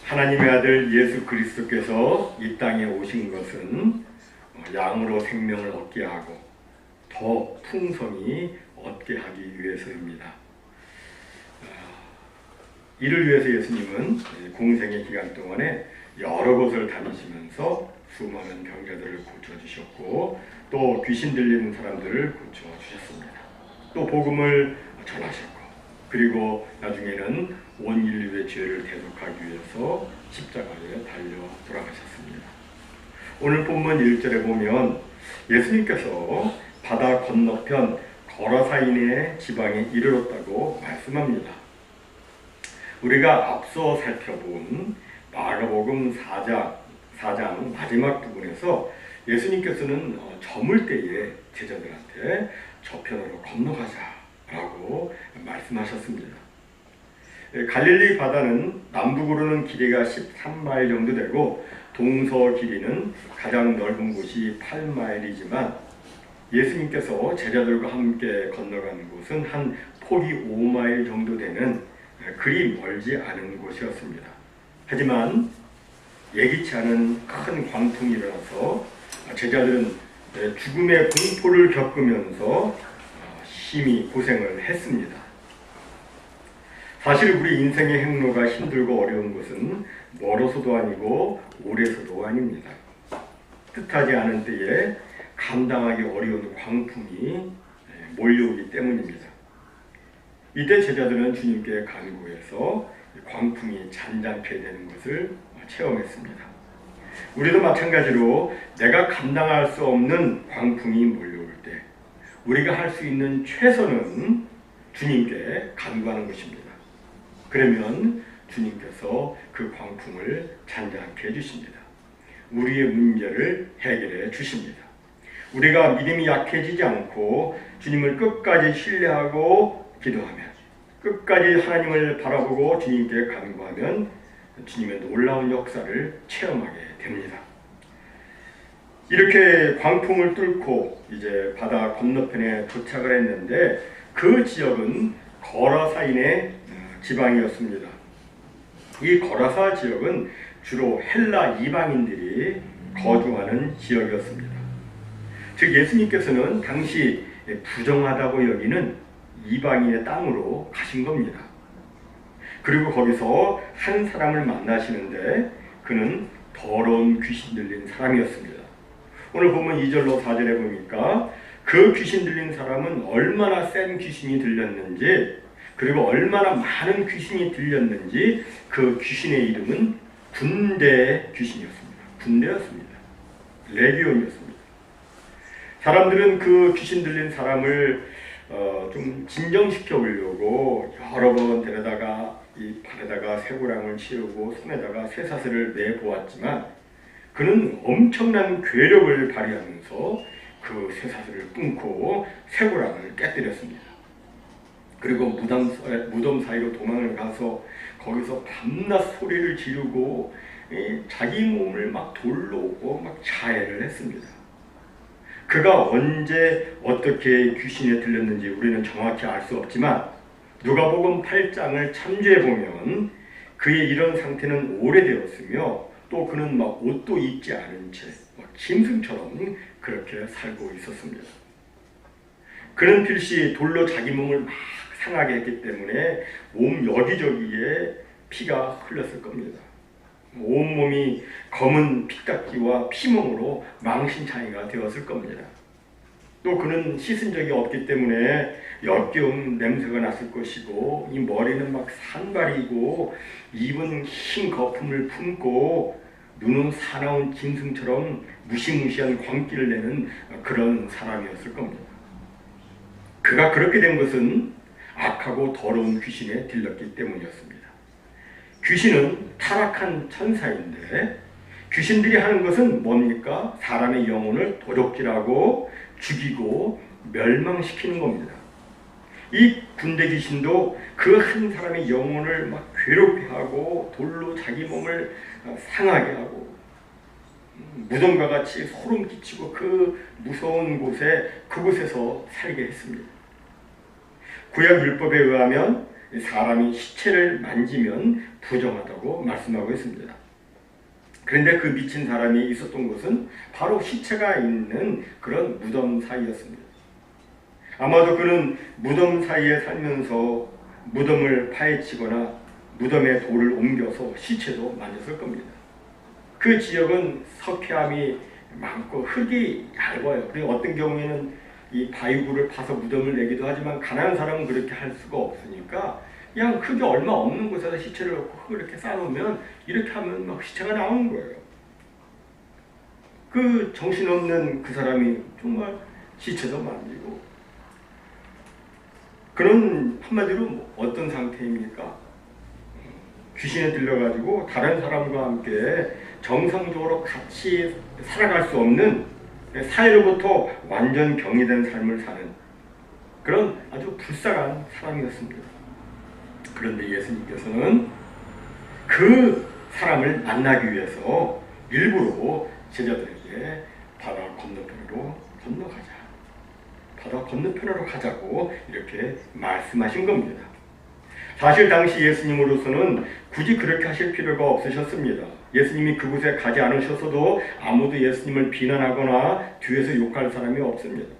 하나님의 아들 예수 그리스도께서 이 땅에 오신 것은 양으로 생명을 얻게 하고 더 풍성히 얻게 하기 위해서입니다. 이를 위해서 예수님은 공생의 기간 동안에 여러 곳을 다니시면서 수많은 병자들을 고쳐주셨고 또 귀신 들리는 사람들을 고쳐주셨습니다. 또 복음을 전하셨고 그리고 나중에는 온 인류의 죄를 대속하기 위해서 십자가에 달려 돌아가셨습니다. 오늘 본문 1절에 보면 예수님께서 바다 건너편 거라사인의 지방에 이르렀다고 말씀합니다. 우리가 앞서 살펴본 마가복음 4장 마지막 부분에서 예수님께서는 저물 때에 제자들한테 저편으로 건너가자라고 말씀하셨습니다. 갈릴리 바다는 남북으로는 길이가 13마일 정도 되고 동서 길이는 가장 넓은 곳이 8마일이지만 예수님께서 제자들과 함께 건너간 곳은 한 폭이 5마일 정도 되는 그리 멀지 않은 곳이었습니다. 하지만 예기치 않은 큰 광풍이 일어나서 제자들은 죽음의 공포를 겪으면서 심히 고생을 했습니다. 사실 우리 인생의 행로가 힘들고 어려운 것은 멀어서도 아니고 오래서도 아닙니다. 뜻하지 않은 때에 감당하기 어려운 광풍이 몰려오기 때문입니다. 이때 제자들은 주님께 간구해서 광풍이 잔잔케 되는 것을 체험했습니다. 우리도 마찬가지로 내가 감당할 수 없는 광풍이 몰려올 때 우리가 할 수 있는 최선은 주님께 간구하는 것입니다. 그러면 주님께서 그 광풍을 잔잔케 해주십니다. 우리의 문제를 해결해 주십니다. 우리가 믿음이 약해지지 않고 주님을 끝까지 신뢰하고 기도하면 끝까지 하나님을 바라보고 주님께 간구하면 주님의 놀라운 역사를 체험하게 됩니다. 이렇게 광풍을 뚫고 이제 바다 건너편에 도착을 했는데 그 지역은 거라사인의 지방이었습니다. 이 거라사 지역은 주로 헬라 이방인들이 거주하는 지역이었습니다. 즉 예수님께서는 당시 부정하다고 여기는 이방인의 땅으로 가신 겁니다. 그리고 거기서 한 사람을 만나시는데 그는 더러운 귀신 들린 사람이었습니다. 오늘 보면 2절로 4절에 보니까 그 귀신 들린 사람은 얼마나 센 귀신이 들렸는지 그리고 얼마나 많은 귀신이 들렸는지 그 귀신의 이름은 군대 귀신이었습니다. 군대였습니다. 레기온이었습니다. 사람들은 그 귀신 들린 사람을 좀 진정시켜 보려고 여러 번 데려다가 이 발에다가 쇠고랑을 씌우고 손에다가 쇠사슬을 내보았지만 그는 엄청난 괴력을 발휘하면서 그 쇠사슬을 끊고 쇠고랑을 깨뜨렸습니다. 그리고 무덤 사이로 도망을 가서 거기서 밤낮 소리를 지르고 자기 몸을 막 돌로 막 자해를 했습니다. 그가 언제 어떻게 귀신에 들렸는지 우리는 정확히 알 수 없지만 누가복음 8장을 참조해 보면 그의 이런 상태는 오래되었으며 또 그는 막 옷도 입지 않은 채 짐승처럼 그렇게 살고 있었습니다. 그는 필시 돌로 자기 몸을 막 상하게 했기 때문에 몸 여기저기에 피가 흘렀을 겁니다. 온몸이 검은 피딱지와 피멍으로 망신창이가 되었을 겁니다. 또 그는 씻은 적이 없기 때문에 역겨운 냄새가 났을 것이고 이 머리는 막 산발이고 입은 흰 거품을 품고 눈은 사나운 짐승처럼 무시무시한 광기를 내는 그런 사람이었을 겁니다. 그가 그렇게 된 것은 악하고 더러운 귀신에 들렸기 때문이었습니다. 귀신은 타락한 천사인데 귀신들이 하는 것은 뭡니까? 사람의 영혼을 도적질하고 죽이고 멸망시키는 겁니다. 이 군대 귀신도 그 한 사람의 영혼을 막 괴롭게 하고 돌로 자기 몸을 상하게 하고 무덤과 같이 소름 끼치고 그 무서운 곳에 그곳에서 살게 했습니다. 구약 율법에 의하면 사람이 시체를 만지면 부정하다고 말씀하고 있습니다. 그런데 그 미친 사람이 있었던 곳은 바로 시체가 있는 그런 무덤 사이였습니다. 아마도 그는 무덤 사이에 살면서 무덤을 파헤치거나 무덤에 돌을 옮겨서 시체도 만졌을 겁니다. 그 지역은 석회암이 많고 흙이 얇아요. 그리고 어떤 경우에는 이 바위굴을 파서 무덤을 내기도 하지만 가난한 사람은 그렇게 할 수가 없으니까 그냥 흙이 얼마 없는 곳에다 시체를 넣고 흙을 이렇게 쌓아놓으면 이렇게 하면 막 시체가 나오는 거예요. 그 정신없는 그 사람이 정말 시체도 만지고, 그런 한마디로 어떤 상태입니까? 귀신에 들려가지고 다른 사람과 함께 정상적으로 같이 살아갈 수 없는, 사회로부터 완전 경이된 삶을 사는 그런 아주 불쌍한 사람이었습니다. 그런데 예수님께서는 그 사람을 만나기 위해서 일부러 제자들에게 바다 건너편으로 건너가자, 바다 건너편으로 가자고 이렇게 말씀하신 겁니다. 사실 당시 예수님으로서는 굳이 그렇게 하실 필요가 없으셨습니다. 예수님이 그곳에 가지 않으셨어도 아무도 예수님을 비난하거나 뒤에서 욕할 사람이 없습니다.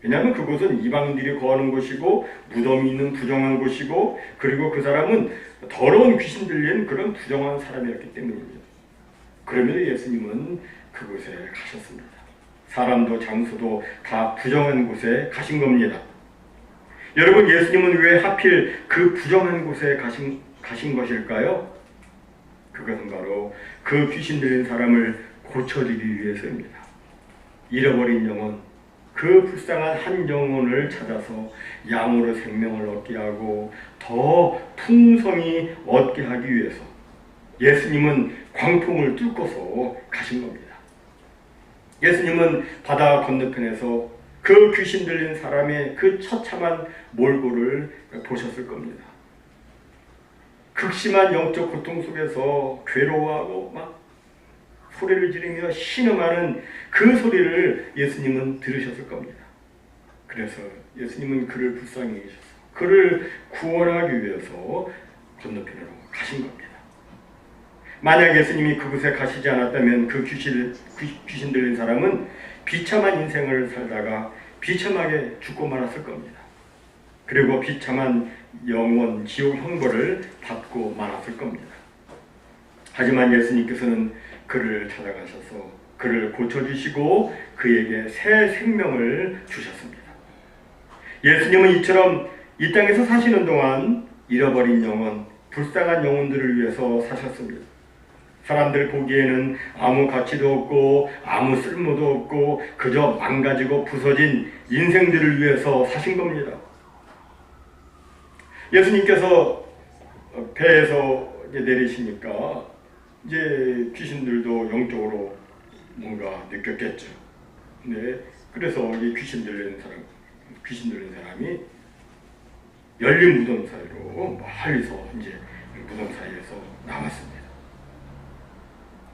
왜냐하면 그곳은 이방인들이 거하는 곳이고 무덤이 있는 부정한 곳이고, 그리고 그 사람은 더러운 귀신 들린 그런 부정한 사람이었기 때문입니다. 그럼에도 예수님은 그곳에 가셨습니다. 사람도 장소도 다 부정한 곳에 가신 겁니다. 여러분, 예수님은 왜 하필 그 부정한 곳에 가신 것일까요? 그것은 바로 그 귀신 들린 사람을 고쳐주기 위해서입니다. 잃어버린 영혼, 그 불쌍한 한 영혼을 찾아서 양으로 생명을 얻게 하고 더 풍성히 얻게 하기 위해서 예수님은 광풍을 뚫고서 가신 겁니다. 예수님은 바다 건너편에서 그 귀신 들린 사람의 그 처참한 몰골을 보셨을 겁니다. 극심한 영적 고통 속에서 괴로워하고 막 소리를 지르며 신음하는 그 소리를 예수님은 들으셨을 겁니다. 그래서 예수님은 그를 불쌍히 여기셔서 그를 구원하기 위해서 건너편으로 가신 겁니다. 만약 예수님이 그곳에 가시지 않았다면 그 귀신 들린 사람은 비참한 인생을 살다가 비참하게 죽고 말았을 겁니다. 그리고 비참한 영원 지옥 형벌을 받고 말았을 겁니다. 하지만 예수님께서는 그를 찾아가셔서 그를 고쳐주시고 그에게 새 생명을 주셨습니다. 예수님은 이처럼 이 땅에서 사시는 동안 잃어버린 영혼, 불쌍한 영혼들을 위해서 사셨습니다. 사람들 보기에는 아무 가치도 없고 아무 쓸모도 없고 그저 망가지고 부서진 인생들을 위해서 사신 겁니다. 예수님께서 배에서 내리시니까 이제 귀신들도 영적으로 뭔가 느꼈겠죠. 네, 그래서 이 귀신 들린 사람이 열린 무덤 사이로 멀리서 이제 무덤 사이에서 나왔습니다.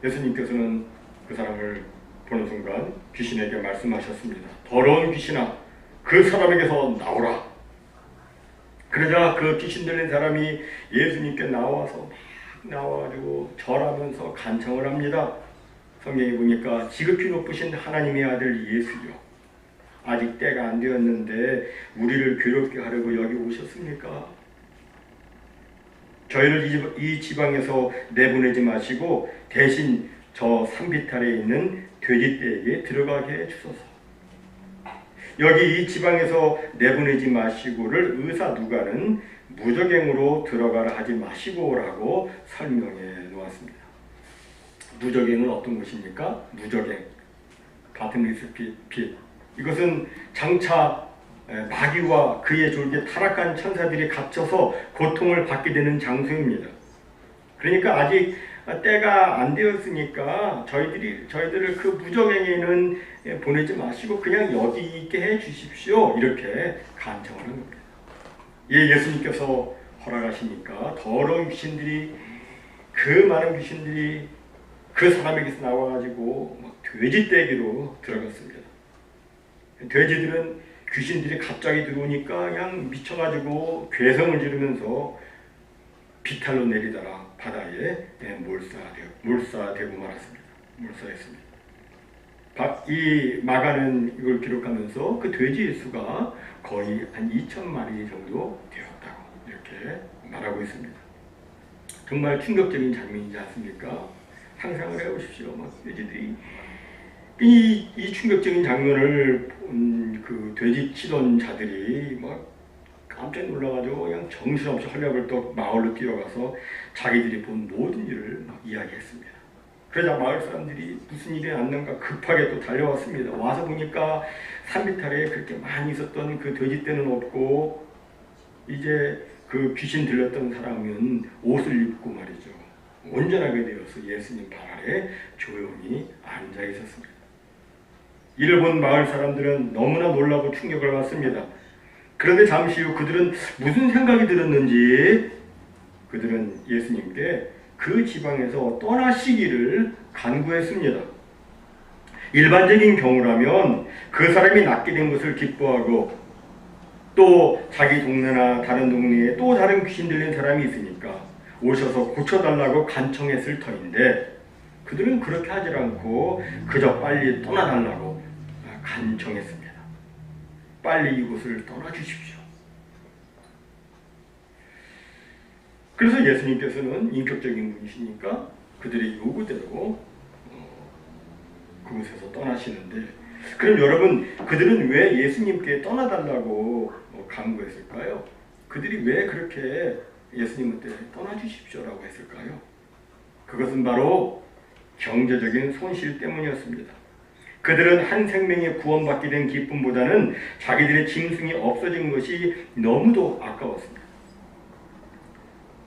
예수님께서는 그 사람을 보는 순간 귀신에게 말씀하셨습니다. 더러운 귀신아, 그 사람에게서 나오라. 그러자 그 귀신 들린 사람이 예수님께 나와서 막 나와가지고 절하면서 간청을 합니다. 성경에 보니까 지극히 높으신 하나님의 아들 예수여, 아직 때가 안 되었는데 우리를 괴롭게 하려고 여기 오셨습니까? 저희를 이 지방에서 내보내지 마시고 대신 저 산비탈에 있는 돼지떼에게 들어가게 해주소서. 여기 이 지방에서 내보내지 마시고를 의사 누가는 무적행으로 들어가라 하지 마시고라고 설명해 놓았습니다. 무적행은 어떤 것입니까? 무적행, 가테미스 빛. 이것은 장차 마귀와 그의 졸개 타락한 천사들이 갇혀서 고통을 받게 되는 장소입니다. 그러니까 아직 때가 안 되었으니까 저희들을 그 무적행에는 보내지 마시고 그냥 여기 있게 해 주십시오. 이렇게 간청을 한 겁니다. 예수님께서 허락하시니까 더러운 귀신들이, 그 많은 귀신들이 그 사람에게서 나와가지고 막 돼지떼기로 들어갔습니다. 돼지들은 귀신들이 갑자기 들어오니까 그냥 미쳐가지고 괴성을 지르면서 비탈로 내리다가 바다에 몰사되고 말았습니다. 몰사했습니다. 이 마가는 이걸 기록하면서 그 돼지의 수가 거의 한 2,000마리 정도 되었다고 이렇게 말하고 있습니다. 정말 충격적인 장면이지 않습니까? 상상을 해보십시오. 돼지들이 이 충격적인 장면을 본 그 돼지 치던 자들이 막 깜짝 놀라가지고 그냥 정신없이 헐레벌떡 마을로 뛰어가서 자기들이 본 모든 일을 막 이야기했습니다. 그러자 마을 사람들이 무슨 일이 났는가 급하게 또 달려왔습니다. 와서 보니까 산비탈에 그렇게 많이 있었던 그 돼지떼는 없고 이제 그 귀신 들렸던 사람은 옷을 입고 말이죠. 온전하게 되어서 예수님 발 아래 조용히 앉아 있었습니다. 이를 본 마을 사람들은 너무나 놀라고 충격을 받습니다. 그런데 잠시 후 그들은 무슨 생각이 들었는지 그들은 예수님께 그 지방에서 떠나시기를 간구했습니다. 일반적인 경우라면 그 사람이 낫게 된 것을 기뻐하고 또 자기 동네나 다른 동네에 또 다른 귀신 들린 사람이 있으니까 오셔서 고쳐달라고 간청했을 터인데 그들은 그렇게 하지 않고 그저 빨리 떠나달라고 간청했습니다. 빨리 이곳을 떠나주십시오. 그래서 예수님께서는 인격적인 분이시니까 그들의 요구대로 그곳에서 떠나시는데, 그럼 여러분, 그들은 왜 예수님께 떠나달라고 간구했을까요? 그들이 왜 그렇게 예수님한테 떠나주십시오라고 했을까요? 그것은 바로 경제적인 손실 때문이었습니다. 그들은 한 생명이 구원받게 된 기쁨보다는 자기들의 짐승이 없어진 것이 너무도 아까웠습니다.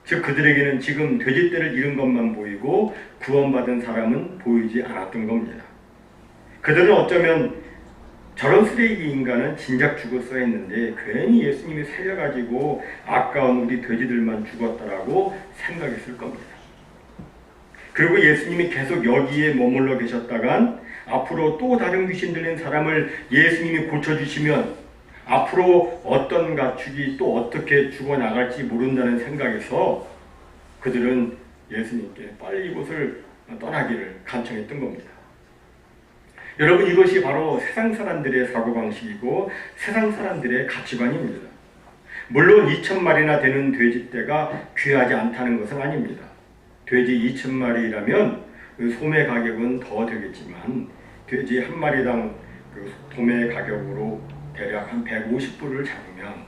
즉 그들에게는 지금 돼지떼를 잃은 것만 보이고 구원받은 사람은 보이지 않았던 겁니다. 그들은 어쩌면 저런 쓰레기 인간은 진작 죽었어야 했는데 괜히 예수님이 살려가지고 아까운 우리 돼지들만 죽었다라고 생각했을 겁니다. 그리고 예수님이 계속 여기에 머물러 계셨다간 앞으로 또 다른 귀신 들린 사람을 예수님이 고쳐주시면 앞으로 어떤 가축이 또 어떻게 죽어나갈지 모른다는 생각에서 그들은 예수님께 빨리 이곳을 떠나기를 간청했던 겁니다. 여러분, 이것이 바로 세상 사람들의 사고방식이고 세상 사람들의 가치관입니다. 물론 2,000마리나 되는 돼지떼가 귀하지 않다는 것은 아닙니다. 돼지 2,000마리라면 그 소매 가격은 더 되겠지만 돼지 한 마리당 그 도매 가격으로 대략 한 150불을 잡으면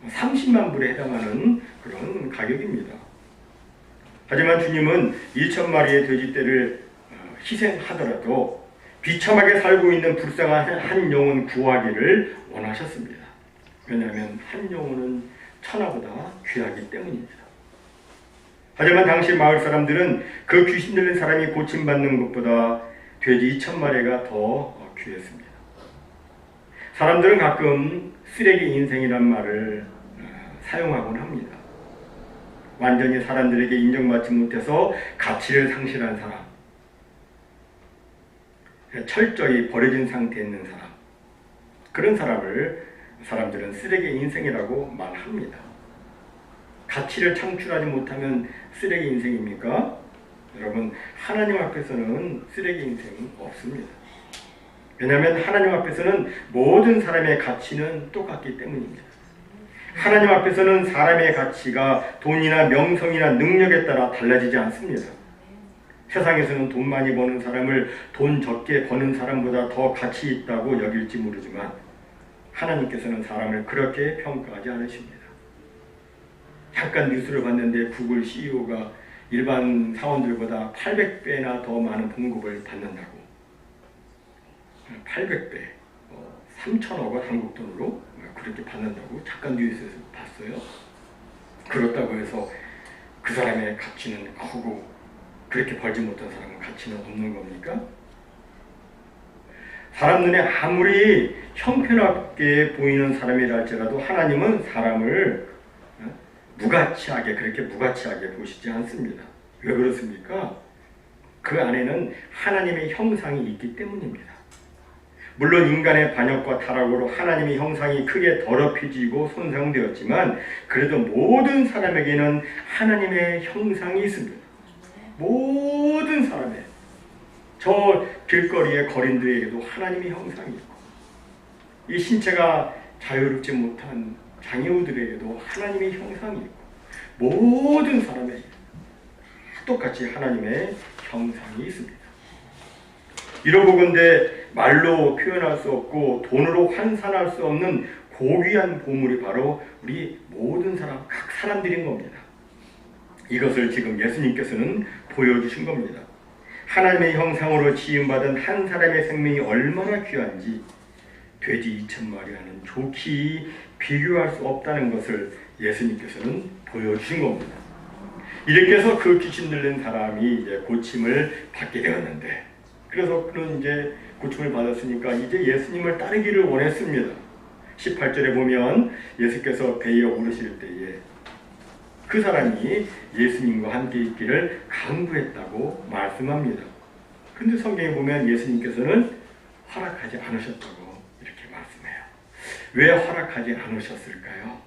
30만 불에 해당하는 그런 가격입니다. 하지만 주님은 2,000마리의 돼지떼를 희생하더라도 비참하게 살고 있는 불쌍한 한 영혼 구하기를 원하셨습니다. 왜냐하면 한 영혼은 천하보다 귀하기 때문입니다. 하지만 당시 마을 사람들은 그 귀신 들린 사람이 고침받는 것보다 돼지 2,000마리가 더 귀했습니다. 사람들은 가끔 쓰레기 인생이란 말을 사용하곤 합니다. 완전히 사람들에게 인정받지 못해서 가치를 상실한 사람, 철저히 버려진 상태에 있는 사람, 그런 사람들은 쓰레기 인생이라고 말합니다. 가치를 창출하지 못하면 쓰레기 인생입니까? 여러분, 하나님 앞에서는 쓰레기 인생은 없습니다. 왜냐하면 하나님 앞에서는 모든 사람의 가치는 똑같기 때문입니다. 하나님 앞에서는 사람의 가치가 돈이나 명성이나 능력에 따라 달라지지 않습니다. 세상에서는 돈 많이 버는 사람을 돈 적게 버는 사람보다 더 가치 있다고 여길지 모르지만 하나님께서는 사람을 그렇게 평가하지 않으십니다. 잠깐 뉴스를 봤는데 구글 CEO가 일반 사원들보다 800배나 더 많은 봉급을 받는다고. 800배, 3천억 원 한국 돈으로 그렇게 받는다고 잠깐 뉴스에서 봤어요. 그렇다고 해서 그 사람의 가치는 크고 그렇게 벌지 못한 사람은 가치는 없는 겁니까? 사람 눈에 아무리 형편없게 보이는 사람이라 할지라도 하나님은 사람을 그렇게 무가치하게 보시지 않습니다. 왜 그렇습니까? 그 안에는 하나님의 형상이 있기 때문입니다. 물론 인간의 반역과 타락으로 하나님의 형상이 크게 더럽혀지고 손상되었지만 그래도 모든 사람에게는 하나님의 형상이 있습니다. 모든 사람의 저 길거리의 거린들에게도 하나님의 형상이 있고 이 신체가 자유롭지 못한 장애우들에게도 하나님의 형상이 있고 모든 사람에게 똑같이 하나님의 형상이 있습니다. 이러보건대 말로 표현할 수 없고 돈으로 환산할 수 없는 고귀한 보물이 바로 우리 모든 사람, 각 사람들인 겁니다. 이것을 지금 예수님께서는 보여주신 겁니다. 하나님의 형상으로 지음받은 한 사람의 생명이 얼마나 귀한지 돼지 2,000마리와는 좋게 비교할 수 없다는 것을 예수님께서는 보여주신 겁니다. 이렇게 해서 그 귀신 들린 사람이 이제 고침을 받게 되었는데, 그래서 그는 이제 고침을 받았으니까 이제 예수님을 따르기를 원했습니다. 18절에 보면 예수께서 배에 오르실 때에 그 사람이 예수님과 함께 있기를 강구했다고 말씀합니다. 그런데 성경에 보면 예수님께서는 허락하지 않으셨다고 이렇게 말씀해요. 왜 허락하지 않으셨을까요?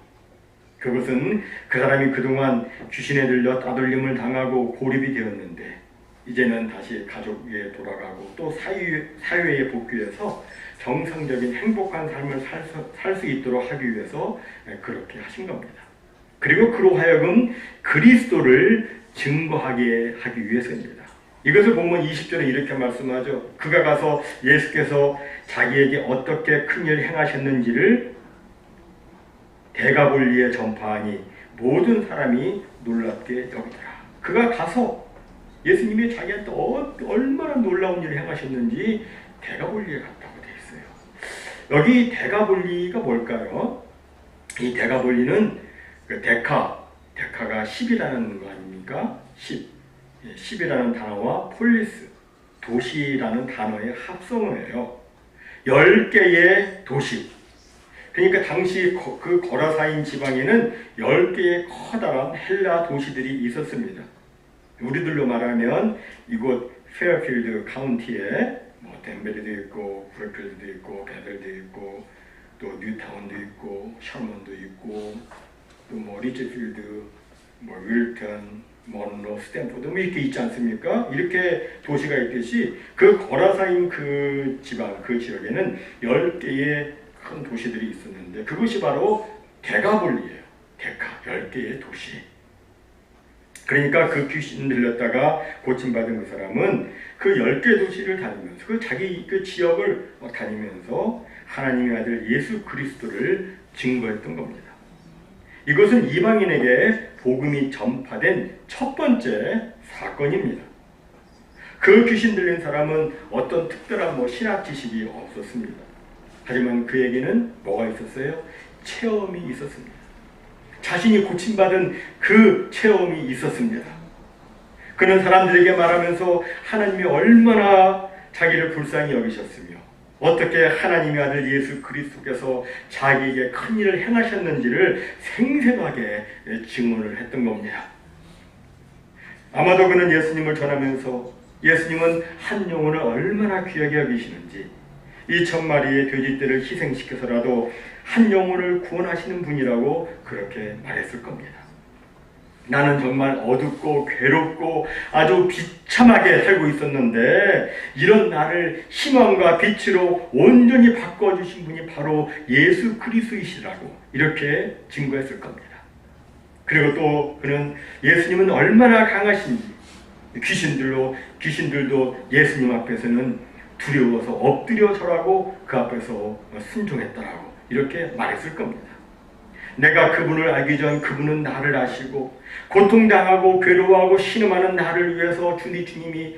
그것은 그 사람이 그동안 귀신에 들려 따돌림을 당하고 고립이 되었는데 이제는 다시 가족에 돌아가고 또 사회에 복귀해서 정상적인 행복한 삶을 살 수 있도록 하기 위해서 그렇게 하신 겁니다. 그리고 그로 하여금 그리스도를 증거하게 하기 위해서입니다. 이것을 보면 20절에 이렇게 말씀하죠. 그가 가서 예수께서 자기에게 어떻게 큰 일을 행하셨는지를 대가볼리에 전파하니 모든 사람이 놀랍게 여기더라. 그가 가서 예수님이 자기한테 얼마나 놀라운 일을 행하셨는지 대가볼리에 갔다고 되어 있어요. 여기 대가볼리가 뭘까요? 이 대가볼리는 그 데카가 10이라는 거 아닙니까? 10이라는 단어와 폴리스, 도시라는 단어의 합성어예요. 10개의 도시. 그러니까 당시 그 거라사인 지방에는 10개의 커다란 헬라 도시들이 있었습니다. 우리들로 말하면 이곳 페어필드 카운티에 뭐 덴베리도 있고 브레필드도 있고 베들도 있고 또 뉴타운도 있고 셔먼도 있고 또 뭐 리치필드, 뭐 윌턴, 먼로, 스탠포드 뭐 이렇게 있지 않습니까? 이렇게 도시가 있듯이 그 거라사인 그 지방, 그 지역에는 10개의 큰 도시들이 있었는데 그것이 바로 데가볼리예요. 데카, 10개의 도시. 그러니까 그 귀신 들렸다가 고침받은 그 사람은 그 10개 도시를 다니면서 그 자기 그 지역을 다니면서 하나님의 아들 예수 그리스도를 증거했던 겁니다. 이것은 이방인에게 복음이 전파된 첫 번째 사건입니다. 그 귀신 들린 사람은 어떤 특별한 신학 지식이 없었습니다. 하지만 그에게는 뭐가 있었어요? 체험이 있었습니다. 자신이 고침받은 그 체험이 있었습니다. 그는 사람들에게 말하면서 하나님이 얼마나 자기를 불쌍히 여기셨으며 어떻게 하나님의 아들 예수 그리스도께서 자기에게 큰 일을 행하셨는지를 생생하게 증언을 했던 겁니다. 아마도 그는 예수님을 전하면서 예수님은 한 영혼을 얼마나 귀하게 여기시는지 2,000마리의 돼지떼를 희생시켜서라도 한 영혼을 구원하시는 분이라고 그렇게 말했을 겁니다. 나는 정말 어둡고 괴롭고 아주 비참하게 살고 있었는데 이런 나를 희망과 빛으로 온전히 바꿔주신 분이 바로 예수 그리스도이시라고 이렇게 증거했을 겁니다. 그리고 또 그는 예수님은 얼마나 강하신지 귀신들도 예수님 앞에서는 두려워서 엎드려 절하고 그 앞에서 순종했다라고 이렇게 말했을 겁니다. 내가 그분을 알기 전 그분은 나를 아시고 고통당하고 괴로워하고 신음하는 나를 위해서 주님이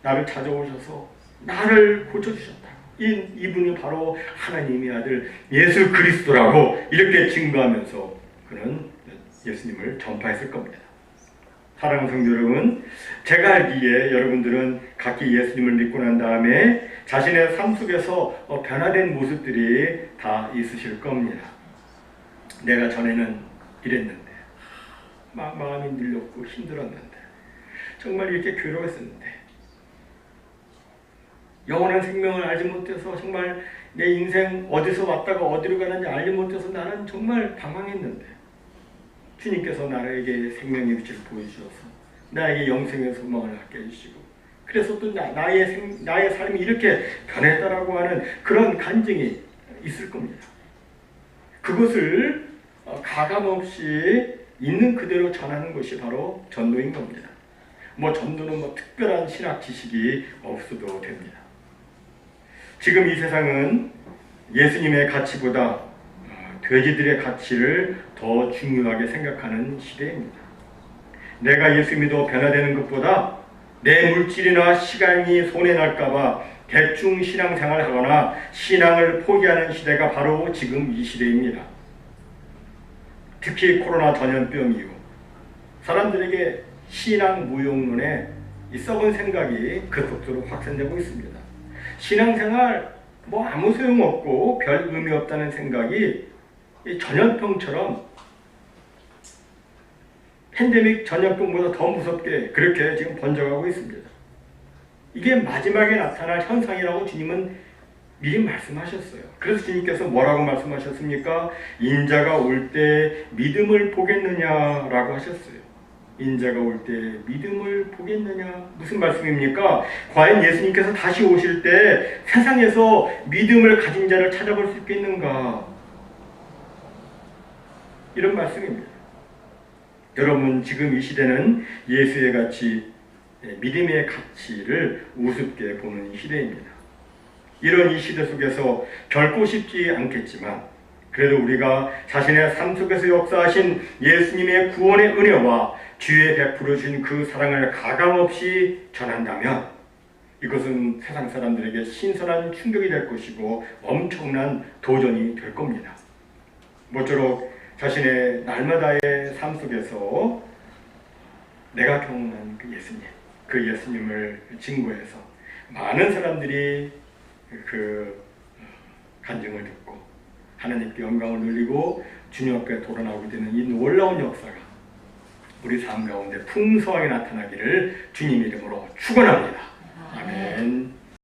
나를 찾아오셔서 나를 고쳐주셨다. 이분이 바로 하나님의 아들 예수 그리스도라고 이렇게 증거하면서 그는 예수님을 전파했을 겁니다. 사랑하는 성도 여러분, 제가 알기에 여러분들은 각기 예수님을 믿고 난 다음에 자신의 삶 속에서 변화된 모습들이 다 있으실 겁니다. 내가 전에는 이랬는데 마음이 눌렸고 힘들었는데 정말 이렇게 괴로웠었는데 영원한 생명을 알지 못해서 정말 내 인생 어디서 왔다가 어디로 가는지 알지 못해서 나는 정말 방황했는데 주님께서 나에게 생명의 빛을 보여주셔서 나에게 영생의 소망을 갖게 해주시고 그래서 또 나의 삶이 이렇게 변했다라고 하는 그런 간증이 있을 겁니다. 그것을 가감없이 있는 그대로 전하는 것이 바로 전도인 겁니다. 전도는 특별한 신학 지식이 없어도 됩니다. 지금 이 세상은 예수님의 가치보다 돼지들의 가치를 더 중요하게 생각하는 시대입니다. 내가 예수 믿어 변화되는 것보다 내 물질이나 시간이 손해날까봐 대충 신앙생활을 하거나 신앙을 포기하는 시대가 바로 지금 이 시대입니다. 특히 코로나 전염병 이후 사람들에게 신앙 무용론에 이 썩은 생각이 급속도로 확산되고 있습니다. 신앙생활 아무 소용없고 별 의미 없다는 생각이 이 전염병처럼 팬데믹 전염병보다 더 무섭게 그렇게 지금 번져가고 있습니다. 이게 마지막에 나타날 현상이라고 주님은 미리 말씀하셨어요. 그래서 주님께서 뭐라고 말씀하셨습니까? 인자가 올 때 믿음을 보겠느냐라고 하셨어요. 인자가 올 때 믿음을 보겠느냐? 무슨 말씀입니까? 과연 예수님께서 다시 오실 때 세상에서 믿음을 가진 자를 찾아볼 수 있겠는가? 이런 말씀입니다. 여러분, 지금 이 시대는 예수의 가치, 믿음의 가치를 우습게 보는 시대입니다. 이런 이 시대 속에서 결코 쉽지 않겠지만 그래도 우리가 자신의 삶 속에서 역사하신 예수님의 구원의 은혜와 주의 베풀어 주신 그 사랑을 가감없이 전한다면 이것은 세상 사람들에게 신선한 충격이 될 것이고 엄청난 도전이 될 겁니다. 모쪼록 자신의 날마다의 삶 속에서 내가 경험한 그 예수님을 증거해서 많은 사람들이 그 간증을 듣고 하나님께 영광을 돌리고 주님 앞에 돌아나오게 되는 이 놀라운 역사가 우리 삶 가운데 풍성하게 나타나기를 주님 이름으로 축원합니다. 아멘.